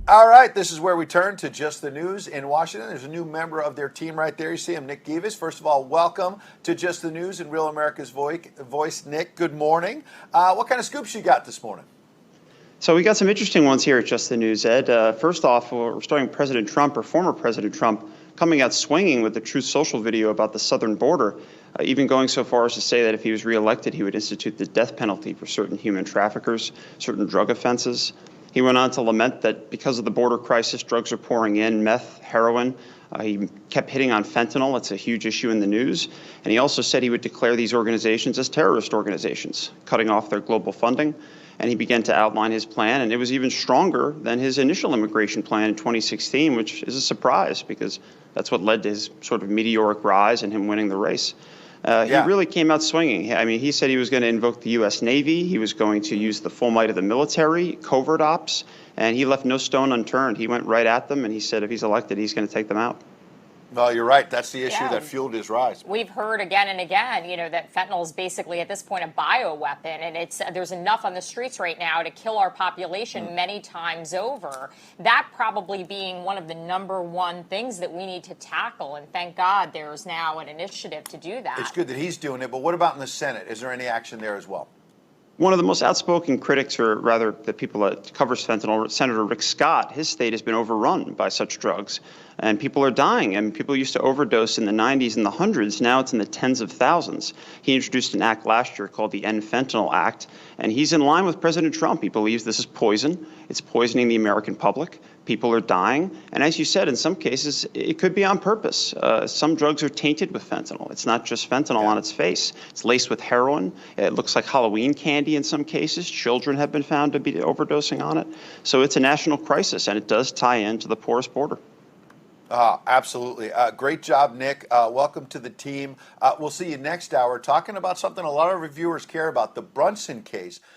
All right, this is where we turn to Just the News in Washington. There's a new member of their team right there. You see him, Nick Givas. First of all, welcome to Just the News in Real America's Voice. Nick, good morning. What kind of scoops you got this morning? So we got some interesting ones here at Just the News, Ed. First off, we're starting President Trump, or former President Trump, coming out swinging with the Truth Social video about the southern border, even going so far as to say that if he was reelected, he would institute the death penalty for certain human traffickers, certain drug offenses. He went on to lament that because of the border crisis, drugs are pouring in, meth, heroin. He kept hitting on fentanyl. It's a huge issue in the news. And he also said he would declare these organizations as terrorist organizations, cutting off their global funding. And he began to outline his plan, and it was even stronger than his initial immigration plan in 2016, which is a surprise because that's what led to his sort of meteoric rise and him winning the race. He really came out swinging. I mean, he said he was going to invoke the U.S. Navy. He was going to use the full might of the military, covert ops, and he left no stone unturned. He went right at them, and he said if he's elected, he's going to take them out. Well, you're right. That's the issue that fueled his rise. We've heard again and again, that fentanyl is basically at this point a bioweapon, and there's enough on the streets right now to kill our population many times over. That probably being one of the number one things that we need to tackle, and thank God there's now an initiative to do that. It's good that he's doing it, but what about in the Senate? Is there any action there as well? One of the most outspoken critics, or rather the people that covers fentanyl, Senator Rick Scott, his state has been overrun by such drugs, and people are dying. I mean, people used to overdose in the 90s and the hundreds. Now it's in the tens of thousands. He introduced an act last year called the End Fentanyl Act, and he's in line with President Trump. He believes this is poison. It's poisoning the American public. People are dying. And as you said, in some cases, it could be on purpose. Some drugs are tainted with fentanyl. It's not just fentanyl on its face. It's laced with heroin. It looks like Halloween candy in some cases. Children have been found to be overdosing on it. So it's a national crisis, and it does tie into the porous border. Absolutely. Great job, Nick. Welcome to the team. We'll see you next hour talking about something a lot of reviewers care about, the Brunson case.